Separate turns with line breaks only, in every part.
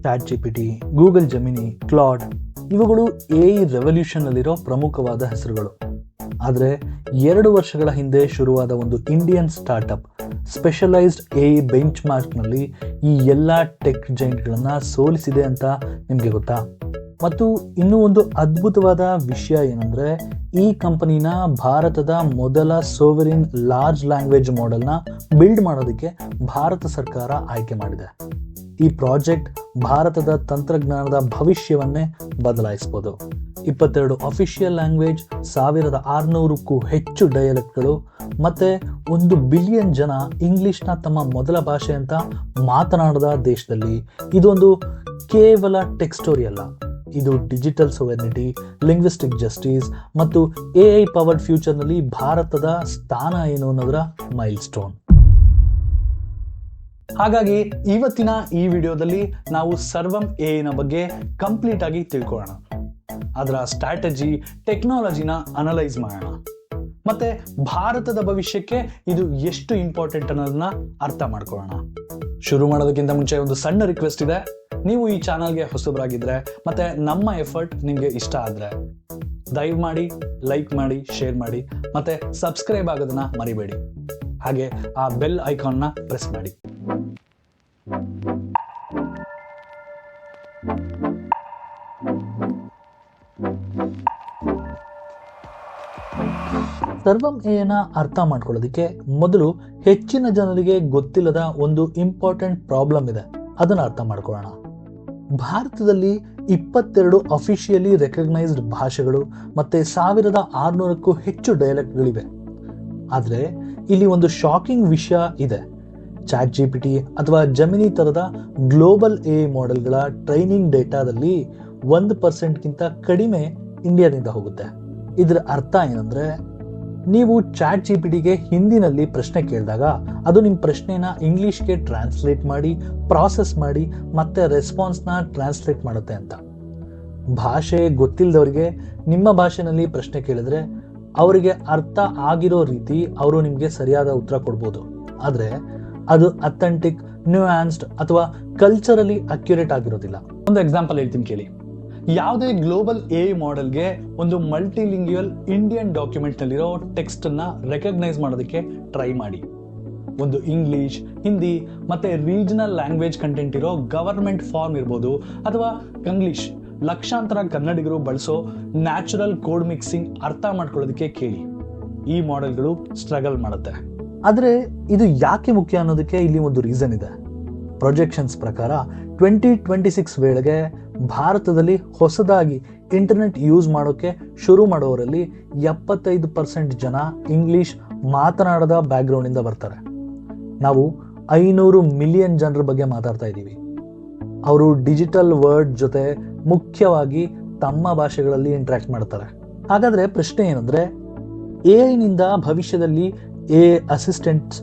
Chat GPT, Google Gemini, Claude ಇವುಗಳು AI revolution ನಲ್ಲಿರೋ ಪ್ರಮುಖವಾದ ಹೆಸರುಗಳು. ಆದರೆ 2 ವರ್ಷಗಳ ಹಿಂದೆ ಶುರುವಾದ ಒಂದು ಇಂಡಿಯನ್ ಸ್ಟಾರ್ಟ್ಅಪ್ ಸ್ಪೆಷಲೈಸ್ಡ್ ಎಐ ಬೆಂಚ್ ಮಾರ್ಕ್ನಲ್ಲಿ ಈ ಎಲ್ಲ ಟೆಕ್ ಜೈಂಟ್ಗಳನ್ನು ಸೋಲಿಸಿದೆ ಅಂತ ನಿಮಗೆ ಗೊತ್ತಾ? ಮತ್ತು ಇನ್ನೂ ಒಂದು ಅದ್ಭುತವಾದ ವಿಷಯ ಏನಂದರೆ, ಈ ಕಂಪನಿನ ಭಾರತದ ಮೊದಲ ಸೋವರಿನ್ ಲಾರ್ಜ್ ಲ್ಯಾಂಗ್ವೇಜ್ ಮಾಡೆಲ್ನ ಬಿಲ್ಡ್ ಮಾಡೋದಕ್ಕೆ ಭಾರತ ಸರ್ಕಾರ ಆಯ್ಕೆ ಮಾಡಿದೆ. ಈ ಪ್ರಾಜೆಕ್ಟ್ ಭಾರತದ ತಂತ್ರಜ್ಞಾನದ ಭವಿಷ್ಯವನ್ನೇ ಬದಲಾಯಿಸಬಹುದು. 22 ಅಫಿಷಿಯಲ್ ಲ್ಯಾಂಗ್ವೇಜ್, 1600ಕ್ಕೂ ಹೆಚ್ಚು ಡಯಲೆಕ್ಟ್ಗಳು ಮತ್ತು 1 ಬಿಲಿಯನ್ ಜನ ಇಂಗ್ಲಿಷ್ನ ತಮ್ಮ ಮೊದಲ ಭಾಷೆ ಅಂತ ಮಾತನಾಡದ ದೇಶದಲ್ಲಿ ಇದೊಂದು ಕೇವಲ ಟೆಕ್ ಸ್ಟೋರಿ ಅಲ್ಲ. ಇದು ಡಿಜಿಟಲ್ ಸೊವೆರ್ನಿಟಿ, ಲಿಂಗ್ವಿಸ್ಟಿಕ್ ಜಸ್ಟಿಸ್ ಮತ್ತು ಎಐ ಪವರ್ಡ್ ಫ್ಯೂಚರ್ನಲ್ಲಿ ಭಾರತದ ಸ್ಥಾನ ಏನು ಅನ್ನೋದರ ಮೈಲ್ ಸ್ಟೋನ್. ಹಾಗಾಗಿ ಇವತ್ತಿನ ಈ ವಿಡಿಯೋದಲ್ಲಿ ನಾವು ಸರ್ವಂ ಎಐನ ಬಗ್ಗೆ ಕಂಪ್ಲೀಟ್ ಆಗಿ ತಿಳ್ಕೊಳ್ಳೋಣ. ಅದರ ಸ್ಟ್ರಾಟಜಿ, ಟೆಕ್ನಾಲಜಿನ ಅನಲೈಸ್ ಮಾಡೋಣ. ಮತ್ತೆ ಭಾರತದ ಭವಿಷ್ಯಕ್ಕೆ ಇದು ಎಷ್ಟು ಇಂಪಾರ್ಟೆಂಟ್ ಅನ್ನೋದನ್ನ ಅರ್ಥ ಮಾಡ್ಕೊಳ್ಳೋಣ. ಶುರು ಮಾಡೋದಕ್ಕಿಂತ ಮುಂಚೆ ಒಂದು ಸಣ್ಣ ರಿಕ್ವೆಸ್ಟ್ ಇದೆ. ನೀವು ಈ ಚಾನಲ್ಗೆ ಹೊಸಬರಾಗಿದ್ರೆ ಮತ್ತೆ ನಮ್ಮ ಎಫರ್ಟ್ ನಿಮಗೆ ಇಷ್ಟ ಆದರೆ ದಯಮಾಡಿ ಲೈಕ್ ಮಾಡಿ, ಶೇರ್ ಮಾಡಿ ಮತ್ತೆ ಸಬ್ಸ್ಕ್ರೈಬ್ ಆಗೋದನ್ನ ಮರಿಬೇಡಿ. ಹಾಗೆ ಆ ಬೆಲ್ ಐಕಾನ್ನ ಪ್ರೆಸ್ ಮಾಡಿ. ಸರ್ವಂ ಎಐನ ಅರ್ಥ ಮಾಡ್ಕೊಳ್ಳೋದಕ್ಕೆ ಮೊದಲು ಹೆಚ್ಚಿನ ಜನರಿಗೆ ಗೊತ್ತಿಲ್ಲದ ಒಂದು ಇಂಪಾರ್ಟೆಂಟ್ ಪ್ರಾಬ್ಲಮ್ ಇದೆ, ಅದನ್ನು ಅರ್ಥ ಮಾಡ್ಕೊಳ್ಳೋಣ. ಭಾರತದಲ್ಲಿ 22 ಅಫಿಷಿಯಲಿ ರೆಕಗ್ನೈಸ್ಡ್ ಭಾಷೆಗಳು ಮತ್ತೆ 1600ಕ್ಕೂ ಹೆಚ್ಚು ಡಯಲೆಕ್ಟ್ಗಳಿವೆ. ಆದರೆ ಇಲ್ಲಿ ಒಂದು ಶಾಕಿಂಗ್ ವಿಷಯ ಇದೆ. ಚಾಟ್ ಜಿಪಿಟಿ ಅಥವಾ ಜೆಮಿನಿ ಥರದ ಗ್ಲೋಬಲ್ ಎಐ ಮಾಡೆಲ್ಗಳ ಟ್ರೈನಿಂಗ್ ಡೇಟಾದಲ್ಲಿ 1%ಗಿಂತ ಕಡಿಮೆ ಇಂಡಿಯಾದಿಂದ ಹೋಗುತ್ತೆ. ಇದರ ಅರ್ಥ ಏನಂದ್ರೆ, ನೀವು ಚಾಟ್ ಜಿಪಿಟಿಗೆ ಹಿಂದಿನಲ್ಲಿ ಪ್ರಶ್ನೆ ಕೇಳಿದಾಗ ಅದು ನಿಮ್ಮ ಪ್ರಶ್ನೆನ ಇಂಗ್ಲಿಷ್ಗೆ ಟ್ರಾನ್ಸ್ಲೇಟ್ ಮಾಡಿ, ಪ್ರಾಸೆಸ್ ಮಾಡಿ ಮತ್ತೆ ರೆಸ್ಪಾನ್ಸ್ನ ಟ್ರಾನ್ಸ್ಲೇಟ್ ಮಾಡುತ್ತೆ ಅಂತ. ಭಾಷೆ ಗೊತ್ತಿಲ್ಲದವರಿಗೆ ನಿಮ್ಮ ಭಾಷೆನಲ್ಲಿ ಪ್ರಶ್ನೆ ಕೇಳಿದ್ರೆ ಅವರಿಗೆ ಅರ್ಥ ಆಗಿರೋ ರೀತಿ ಅವರು ನಿಮಗೆ ಸರಿಯಾದ ಉತ್ತರ ಕೊಡ್ಬೋದು. ಆದರೆ ಅದು ಅಥೆಂಟಿಕ್, ನ್ಯೂಯಾನ್ಸ್ಡ್ ಅಥವಾ ಕಲ್ಚರಲಿ ಅಕ್ಯುರೇಟ್ ಆಗಿರೋದಿಲ್ಲ. ಒಂದು ಎಕ್ಸಾಂಪಲ್ ಹೇಳ್ತೀನಿ ಕೇಳಿ. ಯಾವುದೇ ಗ್ಲೋಬಲ್ ಎಐ ಮಾಡೆಲ್ಗೆ ಒಂದು ಮಲ್ಟಿಲಿಂಗ್ಯುವಲ್ ಇಂಡಿಯನ್ ಡಾಕ್ಯುಮೆಂಟ್ ನಲ್ಲಿರೋ ಟೆಕ್ಸ್ಟ್ ಅನ್ನ ರೆಕಗ್ನೈಸ್ ಮಾಡೋದಕ್ಕೆ ಟ್ರೈ ಮಾಡಿ. ಒಂದು ಇಂಗ್ಲಿಷ್, ಹಿಂದಿ ಮತ್ತೆ ರೀಜನಲ್ ಲ್ಯಾಂಗ್ವೇಜ್ ಕಂಟೆಂಟ್ ಇರೋ ಗವರ್ಮೆಂಟ್ ಫಾರ್ಮ್ ಇರ್ಬೋದು, ಅಥವಾ ಕಂಗ್ಲೀಷ್ ಲಕ್ಷಾಂತರ ಕನ್ನಡಿಗರು ಬಳಸೋ ನ್ಯಾಚುರಲ್ ಕೋಡ್ ಮಿಕ್ಸಿಂಗ್ ಅರ್ಥ ಮಾಡ್ಕೊಳ್ಳೋದಕ್ಕೆ ಕೇಳಿ. ಈ ಮಾಡೆಲ್ಗಳು ಸ್ಟ್ರಗಲ್ ಮಾಡುತ್ತೆ. ಆದರೆ ಇದು ಯಾಕೆ ಮುಖ್ಯ ಅನ್ನೋದಕ್ಕೆ ಇಲ್ಲಿ ಒಂದು ರೀಸನ್ ಇದೆ. ಪ್ರೊಜೆಕ್ಷನ್ಸ್ ಪ್ರಕಾರ 2026 ವೇಳೆಗೆ ಭಾರತದಲ್ಲಿ ಹೊಸದಾಗಿ ಇಂಟರ್ನೆಟ್ ಯೂಸ್ ಮಾಡೋಕ್ಕೆ ಶುರು ಮಾಡೋರಲ್ಲಿ 75% ಜನ ಇಂಗ್ಲಿಷ್ ಮಾತನಾಡದ ಬ್ಯಾಕ್ಗ್ರೌಂಡಿಂದ ಬರ್ತಾರೆ. ನಾವು 500 ಮಿಲಿಯನ್ ಜನರ ಬಗ್ಗೆ ಮಾತಾಡ್ತಾ ಇದ್ದೀವಿ. ಅವರು ಡಿಜಿಟಲ್ ವರ್ಲ್ಡ್ ಜೊತೆ ಮುಖ್ಯವಾಗಿ ತಮ್ಮ ಭಾಷೆಗಳಲ್ಲಿ ಇಂಟ್ರಾಕ್ಟ್ ಮಾಡ್ತಾರೆ. ಹಾಗಾದರೆ ಪ್ರಶ್ನೆ ಏನಂದರೆ, ಎಐನಿಂದ ಭವಿಷ್ಯದಲ್ಲಿ ಎಐ ಅಸಿಸ್ಟೆಂಟ್ಸ್,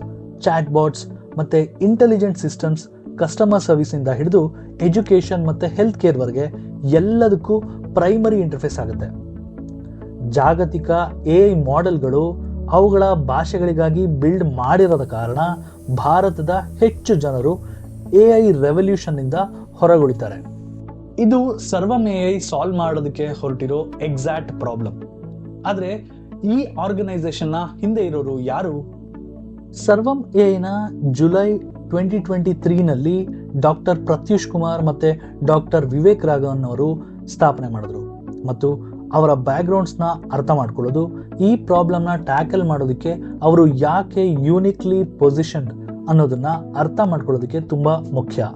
ಚಾಟ್ ಬಾಟ್ಸ್ ಮತ್ತು ಇಂಟೆಲಿಜೆಂಟ್ ಸಿಸ್ಟಮ್ಸ್, ಕಸ್ಟಮರ್ ಸರ್ವಿಸಿಂದ ಹಿಡಿದು ಎಜುಕೇಷನ್ ಮತ್ತು ಹೆಲ್ತ್ ಕೇರ್ವರೆಗೆ ಎಲ್ಲದಕ್ಕೂ ಪ್ರೈಮರಿ ಇಂಟರ್ಫೇಸ್ ಆಗುತ್ತೆ. ಜಾಗತಿಕ ಎಐ ಮಾಡೆಲ್ಗಳು ಅವುಗಳ ಭಾಷೆಗಳಿಗಾಗಿ ಬಿಲ್ಡ್ ಮಾಡಿರೋದ ಕಾರಣ ಭಾರತದ ಹೆಚ್ಚು ಜನರು ಎಐ ರೆವಲ್ಯೂಷನ್ನಿಂದ ಹೊರಗುಳಿತಾರೆ. ಇದು ಸರ್ವಂ ಎಐ ಸಾಲ್ವ್ ಮಾಡೋದಕ್ಕೆ ಹೊರಟಿರೋ ಎಕ್ಸಾಕ್ಟ್ ಪ್ರಾಬ್ಲಮ್. ಆದರೆ ಈ ಆರ್ಗನೈಸೇಷನ್ನ ಹಿಂದೆ ಇರೋರು ಯಾರು? ಸರ್ವಂ ಎಐನ ಜುಲೈ 2023ನಲ್ಲಿ ಡಾಕ್ಟರ್ ಪ್ರತ್ಯೂಷ್ ಕುಮಾರ್ ಮತ್ತು ಡಾಕ್ಟರ್ ವಿವೇಕ್ ರಾಘವನ್ ಅವರು ಸ್ಥಾಪನೆ ಮಾಡಿದ್ರು. ಮತ್ತು ಅವರ ಬ್ಯಾಕ್ಗ್ರೌಂಡ್ಸ್ನ ಅರ್ಥ ಮಾಡ್ಕೊಳ್ಳೋದು, ಈ ಪ್ರಾಬ್ಲಮ್ನ ಟ್ಯಾಕಲ್ ಮಾಡೋದಕ್ಕೆ ಅವರು ಯಾಕೆ ಯೂನಿಕ್ಲಿ ಪೊಸಿಷನ್ಡ್ ಅನ್ನೋದನ್ನ ಅರ್ಥ ಮಾಡ್ಕೊಳ್ಳೋದಕ್ಕೆ ತುಂಬ ಮುಖ್ಯ.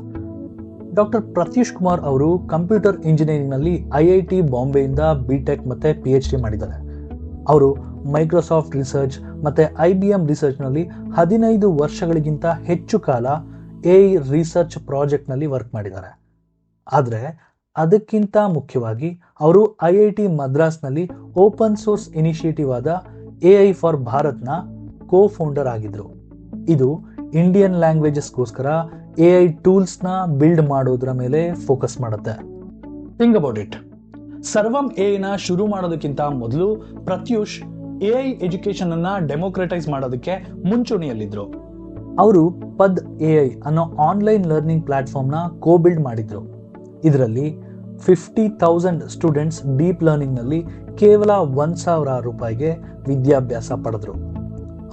ಡಾಕ್ಟರ್ ಪ್ರತ್ಯೂಷ್ ಕುಮಾರ್ ಅವರು ಕಂಪ್ಯೂಟರ್ ಇಂಜಿನಿಯರಿಂಗ್ನಲ್ಲಿ IIT ಬಾಂಬೆಯಿಂದ BTech ಮತ್ತು PhD ಮಾಡಿದ್ದಾರೆ. ಅವರು ಮೈಕ್ರೋಸಾಫ್ಟ್ ರಿಸರ್ಚ್ ಮತ್ತು IBM ರಿಸರ್ಚ್ನಲ್ಲಿ 15 ವರ್ಷಗಳಿಗಿಂತ ಹೆಚ್ಚು ಕಾಲ ಎಐ ರಿಸರ್ಚ್ ಪ್ರಾಜೆಕ್ಟ್ನಲ್ಲಿ ವರ್ಕ್ ಮಾಡಿದ್ದಾರೆ. ಆದರೆ ಅದಕ್ಕಿಂತ ಮುಖ್ಯವಾಗಿ ಅವರು IIT ಮದ್ರಾಸ್ನಲ್ಲಿ ಓಪನ್ ಸೋರ್ಸ್ ಇನಿಷಿಯೇಟಿವ್ ಆದ ಎಐ ಫಾರ್ ಭಾರತ್ನ ಕೋ-ಫೌಂಡರ್ ಆಗಿದ್ರು. ಇದು ಇಂಡಿಯನ್ ಲ್ಯಾಂಗ್ವೇಜಸ್ಗೋಸ್ಕರ ಎಐ ಟೂಲ್ಸ್ನ ಬಿಲ್ಡ್ ಮಾಡೋದ್ರ ಮೇಲೆ ಫೋಕಸ್ ಮಾಡುತ್ತೆ. Think about it. ಸರ್ವಂ ಎಐನ ಶುರು ಮಾಡೋದಕ್ಕಿಂತ ಮೊದಲು ಪ್ರತ್ಯೂಷ್ ಎಐ ಎಜುಕೇಶನ್ ಅನ್ನ ಡೆಮೋಕ್ರಟೈಸ್ ಮಾಡೋದಕ್ಕೆ ಮುಂಚೂಣಿಯಲ್ಲಿದ್ರು. ಅವರು ಪದ್ ಎಐ ಅನ್ನೋ ಆನ್ಲೈನ್ ಲರ್ನಿಂಗ್ ಪ್ಲಾಟ್ಫಾರ್ಮ್ನ ಬಿಲ್ಡ್ ಮಾಡಿದ್ರು. ಇದರಲ್ಲಿ 50,000 ಸ್ಟೂಡೆಂಟ್ಸ್ ಡೀಪ್ ಲರ್ನಿಂಗ್ನಲ್ಲಿ ಕೇವಲ 1,000 ರೂಪಾಯಿಗೆ ವಿದ್ಯಾಭ್ಯಾಸ ಪಡೆದರು.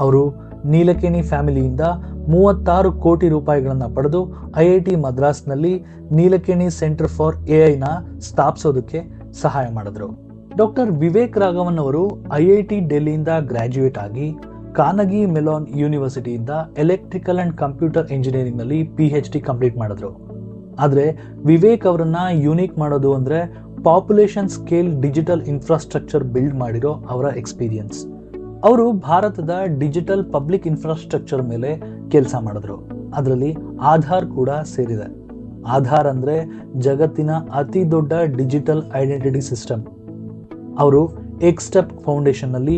ಅವರು ನೀಲಕೇಣಿ ಫ್ಯಾಮಿಲಿಯಿಂದ 36 ಕೋಟಿ ರೂಪಾಯಿಗಳನ್ನು ಪಡೆದು IIT ಮದ್ರಾಸ್ನಲ್ಲಿ ನೀಲಕೇಣಿ ಸೆಂಟರ್ ಫಾರ್ AI ಸ್ಥಾಪಿಸೋದಕ್ಕೆ ಸಹಾಯ ಮಾಡಿದ್ರು. ಡಾಕ್ಟರ್ ವಿವೇಕ್ ರಾಘವನ್ ಅವರು IIT ಡೆಲ್ಲಿಯಿಂದ ಗ್ರಾಜ್ಯುಯೇಟ್ ಆಗಿ ಕಾರ್ನೆಗೀ ಮೆಲಾನ್ ಯೂನಿವರ್ಸಿಟಿಯಿಂದ ಎಲೆಕ್ಟ್ರಿಕಲ್ ಅಂಡ್ ಕಂಪ್ಯೂಟರ್ ಇಂಜಿನಿಯರಿಂಗ್ ನಲ್ಲಿ PhD ಕಂಪ್ಲೀಟ್ ಮಾಡಿದ್ರು. ಆದರೆ ವಿವೇಕ್ ಅವರನ್ನ ಯೂನಿಕ್ ಮಾಡೋದು ಅಂದ್ರೆ population scale digital infrastructure build ಮಾಡಿರೋ ಅವರ ಎಕ್ಸ್ಪೀರಿಯನ್ಸ್. ಅವರು ಭಾರತದ ಡಿಜಿಟಲ್ ಪಬ್ಲಿಕ್ ಇನ್ಫ್ರಾಸ್ಟ್ರಕ್ಚರ್ ಮೇಲೆ ಕೆಲಸ ಮಾಡಿದ್ರು. ಅದರಲ್ಲಿ ಆಧಾರ್ ಕೂಡ ಸೇರಿದೆ. ಆಧಾರ್ ಅಂದ್ರೆ ಜಗತ್ತಿನ ಅತಿ ದೊಡ್ಡ ಡಿಜಿಟಲ್ ಐಡೆಂಟಿಟಿ ಸಿಸ್ಟಮ್. ಅವರು ಎಕ್ಸ್ಟೆಪ್ ಫೌಂಡೇಶನ್ ನಲ್ಲಿ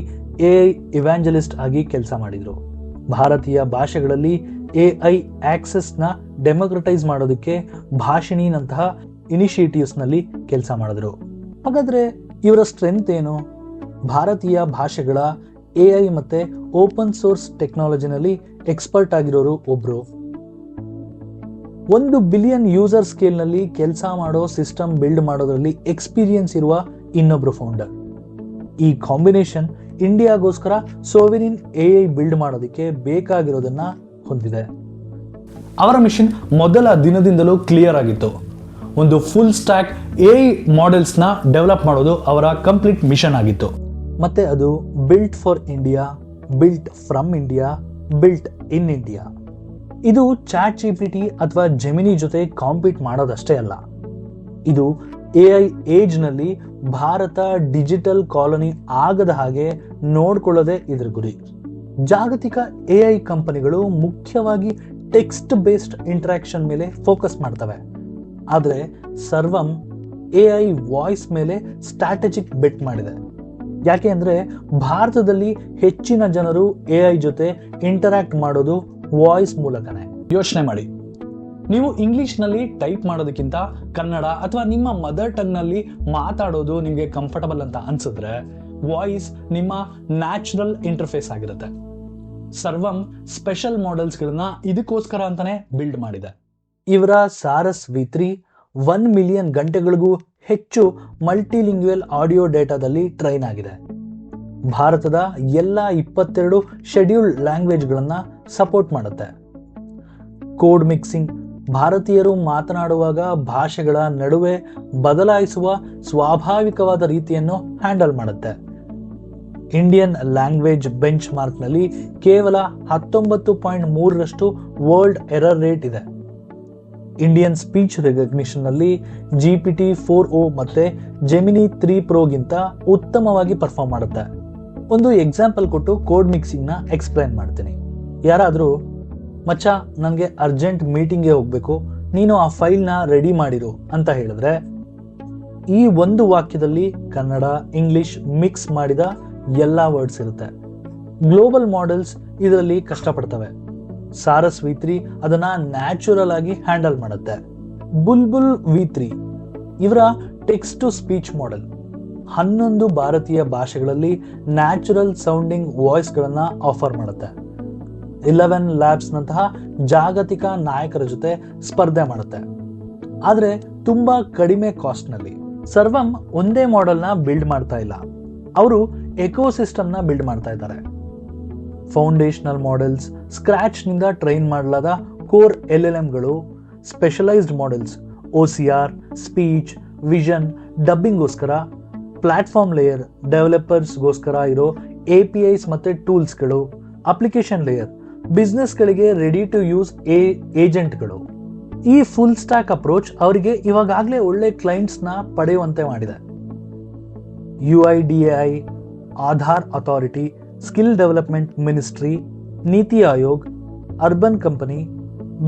AI ಇವ್ಯಾಂಜಲಿಸ್ಟ್ ಆಗಿ ಕೆಲಸ ಮಾಡಿದ್ರು. ಭಾರತೀಯ ಭಾಷೆಗಳಲ್ಲಿ AI ಆಕ್ಸೆಸ್ ನ ಡೆಮೋಕ್ರಟೈಸ್ ಮಾಡೋದಕ್ಕೆ ಭಾಷಿಣಿನಂತಹ ಇನಿಷಿಯೇಟಿವ್ಸ್ ನಲ್ಲಿ ಕೆಲಸ ಮಾಡಿದ್ರು. ಹಾಗಾದ್ರೆ ಇವರ ಸ್ಟ್ರೆಂತ್ ಏನು? ಭಾರತೀಯ ಭಾಷೆಗಳ AI ಮತ್ತೆ ಓಪನ್ ಸೋರ್ಸ್ ಟೆಕ್ನಾಲಜಿನಲ್ಲಿ ಎಕ್ಸ್ಪರ್ಟ್ ಆಗಿರೋರು ಒಬ್ರು. 1 ಬಿಲಿಯನ್ ಯೂಸರ್ ಸ್ಕೇಲ್ ನಲ್ಲಿ ಕೆಲಸ ಮಾಡೋ ಸಿಸ್ಟಮ್ ಬಿಲ್ಡ್ ಮಾಡೋದ್ರಲ್ಲಿ ಎಕ್ಸ್ಪೀರಿಯನ್ಸ್ ಇರುವ ಇನ್ನೊಬ್ರು ಫೌಂಡರ್. ಈ ಕಾಂಬಿನೇಷನ್ ಇಂಡಿಯಾಗೋಸ್ಕರ ಸೋವೆರಿನ್ AI ಬಿಲ್ಡ್ ಮಾಡೋದಕ್ಕೆ ಬೇಕಾಗಿರೋದನ್ನ ಹೊಂದಿದೆ. ಅವರ ಮಿಷನ್ ಮೊದಲ ದಿನದಿಂದಲೂ ಕ್ಲಿಯರ್ ಆಗಿತ್ತು. ಒಂದು ಫುಲ್ ಸ್ಟ್ಯಾಕ್ AI ಮಾಡೆಲ್ಸ್ ನ ಡೆವಲಪ್ ಮಾಡೋದು ಅವರ ಕಂಪ್ಲೀಟ್ ಮಿಷನ್ ಆಗಿತ್ತು. ಮತ್ತೆ ಅದು built for India, built from India, built in India. ಇದು ChatGPT ಅಥವಾ ಜೆಮಿನಿ ಜೊತೆ ಕಾಂಪೀಟ್ ಮಾಡೋದಷ್ಟೇ ಅಲ್ಲ, ಇದು AI ಏಜ್ ನಲ್ಲಿ ಭಾರತ ಡಿಜಿಟಲ್ ಕಾಲನಿ ಆಗದ ಹಾಗೆ ನೋಡ್ಕೊಳ್ಳೋದೇ ಇದ್ರ ಗುರಿ. ಜಾಗತಿಕ AI ಕಂಪನಿಗಳು ಮುಖ್ಯವಾಗಿ ಟೆಕ್ಸ್ಟ್ ಬೇಸ್ಡ್ ಇಂಟರಾಕ್ಷನ್ ಮೇಲೆ ಫೋಕಸ್ ಮಾಡ್ತವೆ. ಆದರೆ ಸರ್ವಮ್ AI ವಾಯ್ಸ್ ಮೇಲೆ ಸ್ಟ್ರಾಟಜಿಕ್ ಬೆಟ್ ಮಾಡಿದೆ. ಯಾಕೆ ಅಂದ್ರೆ ಭಾರತದಲ್ಲಿ ಹೆಚ್ಚಿನ ಜನರು AI ಜೊತೆ ಇಂಟರಾಕ್ಟ್ ಮಾಡೋದು ವಾಯ್ಸ್ ಮೂಲಕನೇ. ಯೋಚನೆ ಮಾಡಿ, ನೀವು ಇಂಗ್ಲಿಷ್ ನಲ್ಲಿ ಟೈಪ್ ಮಾಡೋದಕ್ಕಿಂತ ಕನ್ನಡ ಅಥವಾ ನಿಮ್ಮ ಮದರ್ ಟಂಗ್ ನಲ್ಲಿ ಮಾತಾಡೋದು ನಿಮಗೆ ಕಂಫರ್ಟಬಲ್ ಅಂತ ಅನ್ಸಿದ್ರೆ ವಾಯ್ಸ್ ನಿಮ್ಮ ನ್ಯಾಚುರಲ್ ಇಂಟರ್ಫೇಸ್ ಆಗಿರುತ್ತೆ. ಸರ್ವಮ್ ಸ್ಪೆಷಲ್ ಮಾಡೆಲ್ಸ್ ಗಳನ್ನ ಇದಕ್ಕೋಸ್ಕರ ಅಂತಾನೆ ಬಿಲ್ಡ್ ಮಾಡಿದೆ. ಇವರ ಸಾರಸ್ V3 1 ಮಿಲಿಯನ್ ಗಂಟೆಗಳಿಗೂ ಹೆಚ್ಚು ಮಲ್ಟಿಲಿಂಗ್ಯುವಲ್ ಆಡಿಯೋ ಡೇಟಾದಲ್ಲಿ ಟ್ರೈನ್ ಆಗಿದೆ. ಭಾರತದ ಎಲ್ಲ 22 ಶೆಡ್ಯೂಲ್ಡ್ ಲ್ಯಾಂಗ್ವೇಜ್ ಗಳನ್ನ ಸಪೋರ್ಟ್ ಮಾಡುತ್ತೆ. ಕೋಡ್ ಮಿಕ್ಸಿಂಗ್, ಭಾರತೀಯರು ಮಾತನಾಡುವಾಗ ಭಾಷೆಗಳ ನಡುವೆ ಬದಲಾಯಿಸುವ ಸ್ವಾಭಾವಿಕವಾದ ರೀತಿಯನ್ನು ಹ್ಯಾಂಡಲ್ ಮಾಡುತ್ತೆ. ಇಂಡಿಯನ್ ಲ್ಯಾಂಗ್ವೇಜ್ ಬೆಂಚ್ ಮಾರ್ಕ್ ನಲ್ಲಿ ಕೇವಲ 19.3% ವರ್ಲ್ಡ್ ಎರರ್ ರೇಟ್ ಇದೆ. ಇಂಡಿಯನ್ ಸ್ಪೀಚ್ ರೆಕಗ್ನಿಷನ್ ನಲ್ಲಿ GPT-4o ಮತ್ತೆ ಜೆಮಿನಿ 3 Pro ಗಿಂತ ಉತ್ತಮವಾಗಿ ಪರ್ಫಾರ್ಮ್ ಮಾಡುತ್ತೆ. ಒಂದು ಎಕ್ಸಾಂಪಲ್ ಕೊಟ್ಟು ಕೋಡ್ ಮಿಕ್ಸಿಂಗ್ ನ ಎಕ್ಸ್ಪ್ಲೈನ್ ಮಾಡ್ತೀನಿ. ಯಾರಾದ್ರೂ ಮಚ್ಚ ನನಗೆ ಅರ್ಜೆಂಟ್ ಮೀಟಿಂಗ್ಗೆ ಹೋಗ್ಬೇಕು, ನೀನು ಆ ಫೈಲ್ ನ ರೆಡಿ ಮಾಡಿರು ಅಂತ ಹೇಳಿದ್ರೆ ಈ ಒಂದು ವಾಕ್ಯದಲ್ಲಿ ಕನ್ನಡ ಇಂಗ್ಲಿಷ್ ಮಿಕ್ಸ್ ಮಾಡಿದ ಎಲ್ಲಾ ವರ್ಡ್ಸ್ ಇರುತ್ತೆ. ಗ್ಲೋಬಲ್ ಮಾಡೆಲ್ಸ್ ಇದರಲ್ಲಿ ಕಷ್ಟಪಡ್ತವೆ. ಸಾರಸ್ V3 ಅದನ್ನ ನ್ಯಾಚುರಲ್ ಆಗಿ ಹ್ಯಾಂಡಲ್ ಮಾಡುತ್ತೆ. ಬುಲ್ಬುಲ್ V3 ಇವರ ಟೆಕ್ಸ್ಟ್ ಟು ಸ್ಪೀಚ್ ಮಾಡೆಲ್ 11 ಭಾರತೀಯ ಭಾಷೆಗಳಲ್ಲಿ ನ್ಯಾಚುರಲ್ ಸೌಂಡಿಂಗ್ ವಾಯ್ಸ್ ಗಳನ್ನ ಆಫರ್ ಮಾಡುತ್ತೆ. 11 ಲ್ಯಾಬ್ಸ್ ನಂತಹ ಜಾಗತಿಕ ನಾಯಕರ ಜೊತೆ ಸ್ಪರ್ಧೆ ಮಾಡುತ್ತೆ. ಆದ್ರೆ ತುಂಬಾ ಕಡಿಮೆ ಕಾಸ್ಟ್ ನಲ್ಲಿ. ಸರ್ವಮ್ ಒಂದೇ ಮಾಡೆಲ್ ನ ಬಿಲ್ಡ್ ಮಾಡ್ತಾ ಇಲ್ಲ, ಅವರು ಎಕೋಸಿಸ್ಟಮ್ ನ ಬಿಲ್ಡ್ ಮಾಡ್ತಾ ಇದ್ದಾರೆ. ಫೌಂಡೇಶನಲ್ ಮಾಡೆಲ್ಸ್, ಸ್ಕ್ರಾಚ್ ನಿಂದ ಟ್ರೈನ್ ಮಾಡಲಾದ ಕೋರ್ LLMಗಳು, specialised models OCR, speech, vision, ಡಬ್ಬಿಂಗ್ಗೋಸ್ಕರ, ಪ್ಲಾಟ್ಫಾರ್ಮ್ ಲೇಯರ್ ಡೆವಲಪರ್ಸ್ಗೋಸ್ಕರ ಇರೋ APIs ಮತ್ತೆ ಟೂಲ್ಸ್ಗಳು, ಅಪ್ಲಿಕೇಶನ್ ಲೇಯರ್ ಬಿಸ್ನೆಸ್ಗಳಿಗೆ ರೆಡಿ ಟು ಯೂಸ್ ಏಜೆಂಟ್ಗಳು. ಈ ಫುಲ್ ಸ್ಟ್ಯಾಕ್ ಅಪ್ರೋಚ್ ಅವರಿಗೆ ಇವಾಗಲೇ ಒಳ್ಳೆ ಕ್ಲೈಂಟ್ಸ್ ನ ಪಡೆಯುವಂತೆ ಮಾಡಿದೆ. UIDAI, Aadhaar authority, skill development ministry, NITI Aayog, Urban Company,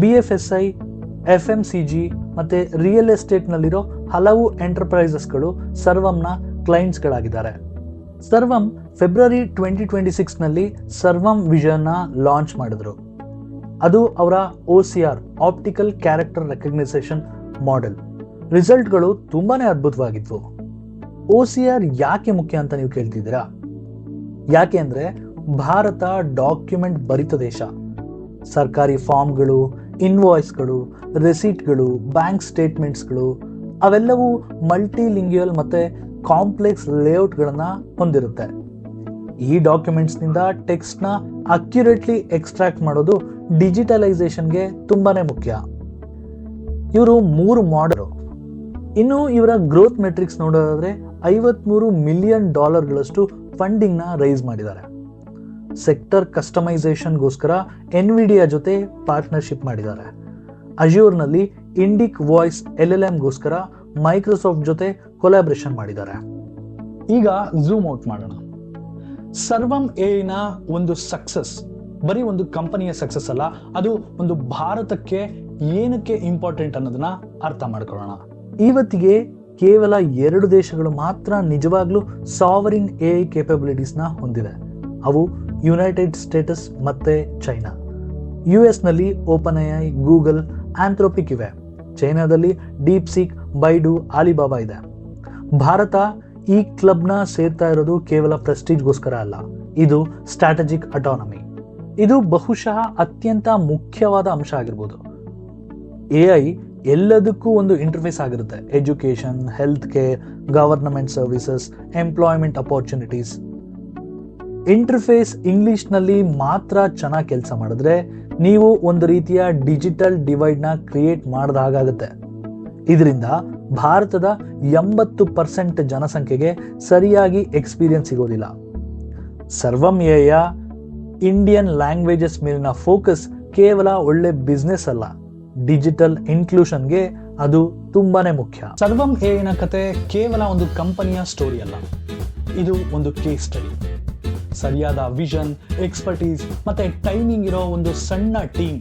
BFSI, FMCG ಮತ್ತೆ ರಿಯಲ್ ಎಸ್ಟೇಟ್ ನಲ್ಲಿರೋ ಹಲವು ಎಂಟರ್ಪ್ರೈಸಸ್ಗಳು ಸರ್ವಮ್ನ ಕ್ಲೈಂಟ್ಸ್ಗಳಾಗಿದ್ದಾರೆ. ಸರ್ವಮ್ ಫೆಬ್ರವರಿ 2026 ನಲ್ಲಿ ಸರ್ವಮ್ ವಿಷನ್ ನ ಲಾಂಚ್ ಮಾಡಿದ್ರು. ಅದು ಅವರ OCR, optical character recognition model. ರಿಸಲ್ಟ್ಗಳು ತುಂಬಾನೇ ಅದ್ಭುತವಾಗಿದ್ವು. OCR ಯಾಕೆ ಮುಖ್ಯ ಅಂತ ನೀವು ಕೇಳ್ತಿದ್ದೀರಾ? ಯಾಕೆ ಅಂದ್ರೆ ಭಾರತ ಡಾಕ್ಯುಮೆಂಟ್ ಭರಿತ ದೇಶ. ಸರ್ಕಾರಿ ಫಾರ್ಮ್ಗಳು, ಇನ್ವಾಯ್ಸ್ಗಳು, ರೆಸಿಟ್ಗಳು, ಬ್ಯಾಂಕ್ ಸ್ಟೇಟ್ಮೆಂಟ್ಸ್ಗಳು ಅವೆಲ್ಲವೂ ಮಲ್ಟಿಲಿಂಗ್ಯುಯಲ್ ಮತ್ತೆ ಕಾಂಪ್ಲೆಕ್ಸ್ ಲೇಔಟ್ಗಳನ್ನ ಹೊಂದಿರುತ್ತೆ. ಈ ಡಾಕ್ಯುಮೆಂಟ್ಸ್ನಿಂದ ಟೆಕ್ಸ್ಟ್ನ ಅಕ್ಯುರೇಟ್ಲಿ ಎಕ್ಸ್ಟ್ರಾಕ್ಟ್ ಮಾಡೋದು ಡಿಜಿಟಲೈಸೇಷನ್ಗೆ ತುಂಬಾನೇ ಮುಖ್ಯ. ಇವರು 3 ಮಾಡಲ್. ಇನ್ನು ಇವರ ಗ್ರೋತ್ ಮೆಟ್ರಿಕ್ಸ್ ನೋಡೋದಾದ್ರೆ $53 ಮಿಲಿಯನ್ ಫಂಡಿಂಗ್ನ ರೈಸ್ ಮಾಡಿದ್ದಾರೆ. ಸೆಕ್ಟರ್ ಕಸ್ಟಮೈಸೇಷನ್ಗೋಸ್ಕರ ಎನ್ವಿಡಿಯಾ ಜೊತೆ ಪಾರ್ಟ್ನರ್ಶಿಪ್ ಮಾಡಿದ್ದಾರೆ. ಅಜ್ಯೂರ್ನಲ್ಲಿ ಇಂಡಿಕ್ ವಾಯ್ಸ್ LLMಗೋಸ್ಕರ ಮೈಕ್ರೋಸಾಫ್ಟ್ ಜೊತೆ ಕೊಲಾಬ್ರೇಷನ್ ಮಾಡಿದ್ದಾರೆ. ಈಗ ಝೂಮ್ ಔಟ್ ಮಾಡೋಣ. ಸರ್ವಮ್ ಎಐನ ಒಂದು ಸಕ್ಸಸ್ ಬರೀ ಒಂದು ಕಂಪನಿಯ ಸಕ್ಸಸ್ ಅಲ್ಲ, ಅದು ಒಂದು ಭಾರತಕ್ಕೆ ಏನಕ್ಕೆ ಇಂಪಾರ್ಟೆಂಟ್ ಅನ್ನೋದನ್ನ ಅರ್ಥ ಮಾಡ್ಕೊಳ್ಳೋಣ. ಇವತ್ತಿಗೆ ಕೇವಲ 2 ದೇಶಗಳು ಮಾತ್ರ ನಿಜವಾಗ್ಲೂ ಸಾವರಿನ್ ಎಐ ಕೇಪಬಿಲಿಟೀಸ್ನ ಹೊಂದಿವೆ. ಅವು ಯುನೈಟೆಡ್ ಸ್ಟೇಟ್ಸ್ ಮತ್ತೆ ಚೈನಾ. US ನಲ್ಲಿ ಓಪನ್ ಎಐ, ಗೂಗಲ್, ಆಂಥ್ರೋಪಿಕ್ ಇವೆ. ಚೈನಾದಲ್ಲಿ ಡೀಪ್ ಸೀಕ್, ಬೈಡು, ಆಲಿಬಾಬಾ ಇದೆ. ಭಾರತ ಈ ಕ್ಲಬ್ನ ಸೇರ್ತಾ ಇರೋದು ಕೇವಲ ಪ್ರೆಸ್ಟೀಜ್ಗೋಸ್ಕರ ಅಲ್ಲ, ಇದು ಸ್ಟ್ರಾಟಜಿಕ್ ಅಟಾನಮಿ. ಇದು ಬಹುಶಃ ಅತ್ಯಂತ ಮುಖ್ಯವಾದ ಅಂಶ ಆಗಿರ್ಬೋದು. ಎಐ ಎಲ್ಲದಕ್ಕೂ ಒಂದು ಇಂಟರ್ಫೇಸ್ ಆಗಿರುತ್ತೆ. Education, health care, government services, employment opportunities. Interface ಇಂಗ್ಲಿಷ್ನಲ್ಲಿ ಮಾತ್ರ ಚೆನ್ನಾಗಿ ಕೆಲಸ ಮಾಡಿದ್ರೆ ನೀವು ಒಂದು ರೀತಿಯ ಡಿಜಿಟಲ್ ಡಿವೈಡ್ನ ಕ್ರಿಯೇಟ್ ಮಾಡಿದ ಹಾಗಾಗುತ್ತೆ. ಇದರಿಂದ ಭಾರತದ 80% ಜನಸಂಖ್ಯೆಗೆ ಸರಿಯಾಗಿ ಎಕ್ಸ್ಪೀರಿಯನ್ಸ್ ಸಿಗೋದಿಲ್ಲ. ಸರ್ವಮ್ ಎಐಯ ಇಂಡಿಯನ್ ಲ್ಯಾಂಗ್ವೇಜಸ್ ಮೇಲಿನ ಫೋಕಸ್ ಕೇವಲ ಒಳ್ಳೆ ಬಿಸ್ನೆಸ್ ಅಲ್ಲ, ಡಿಜಿಟಲ್ ಇನ್ಕ್ಲೂಷನ್ಗೆ ಅದು ತುಂಬಾನೇ ಮುಖ್ಯ. ಸರ್ವಮ್ ಎಐನ ಕತೆ ಕೇವಲ ಒಂದು ಕಂಪನಿಯ ಸ್ಟೋರಿ ಅಲ್ಲ, ಇದು ಒಂದು ಕೇಸ್ ಸ್ಟಡಿ. ಸರಿಯಾದ ವಿಷನ್, ಎಕ್ಸ್ಪರ್ಟೀಸ್ ಮತ್ತೆ ಟೈಮಿಂಗ್ ಇರೋ ಒಂದು ಸಣ್ಣ ಟೀಮ್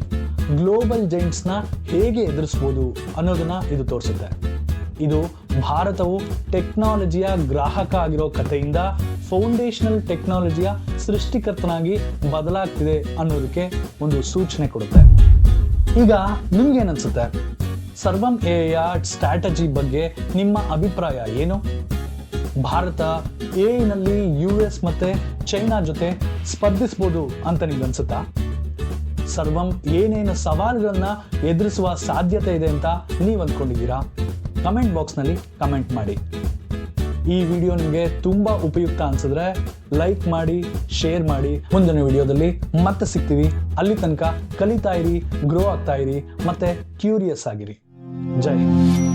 ಗ್ಲೋಬಲ್ ಜೈಂಟ್ಸ್ನ ಹೇಗೆ ಎದುರಿಸಬಹುದು ಅನ್ನೋದನ್ನ ಇದು ತೋರಿಸುತ್ತೆ. ಇದು ಭಾರತವು ಟೆಕ್ನಾಲಜಿಯ ಗ್ರಾಹಕ ಆಗಿರೋ ಕಥೆಯಿಂದ ಫೌಂಡೇಶನಲ್ ಟೆಕ್ನಾಲಜಿಯ ಸೃಷ್ಟಿಕರ್ತನಾಗಿ ಬದಲಾಗ್ತಿದೆ ಅನ್ನೋದಕ್ಕೆ ಒಂದು ಸೂಚನೆ ಕೊಡುತ್ತೆ. ಈಗ ನಿಮ್ಗೇನನ್ಸುತ್ತೆ? ಸರ್ವಮ್ ಎಐಯ ಸ್ಟ್ರಾಟಜಿ ಬಗ್ಗೆ ನಿಮ್ಮ ಅಭಿಪ್ರಾಯ ಏನು? ಭಾರತ ಎಐನಲ್ಲಿ US ಮತ್ತೆ ಚೈನಾ ಜೊತೆ ಸ್ಪರ್ಧಿಸಬಹುದು ಅಂತ ನಿಮ್ಗೆ ಅನ್ಸುತ್ತಾ? ಸರ್ವಮ್ ಏನೇನು ಸವಾಲುಗಳನ್ನ ಎದುರಿಸುವ ಸಾಧ್ಯತೆ ಇದೆ ಅಂತ ನೀವು ಅಂದ್ಕೊಂಡಿದ್ದೀರಾ? ಕಮೆಂಟ್ ಬಾಕ್ಸ್ನಲ್ಲಿ ಕಮೆಂಟ್ ಮಾಡಿ. ಈ ವಿಡಿಯೋ ನಿಮಗೆ ತುಂಬಾ ಉಪಯುಕ್ತ ಅನ್ಸಿದ್ರೆ ಲೈಕ್ ಮಾಡಿ, ಶೇರ್ ಮಾಡಿ. ಮುಂದಿನ ವಿಡಿಯೋದಲ್ಲಿ ಮತ್ತೆ ಸಿಗ್ತೀವಿ. ಅಲ್ಲಿ ತನಕ ಕಲಿತಾ ಇರಿ, ಗ್ರೋ ಆಗ್ತಾ ಇರಿ ಮತ್ತೆ ಕ್ಯೂರಿಯಸ್ ಆಗಿರಿ. ಜೈ ಹಿಂದ್.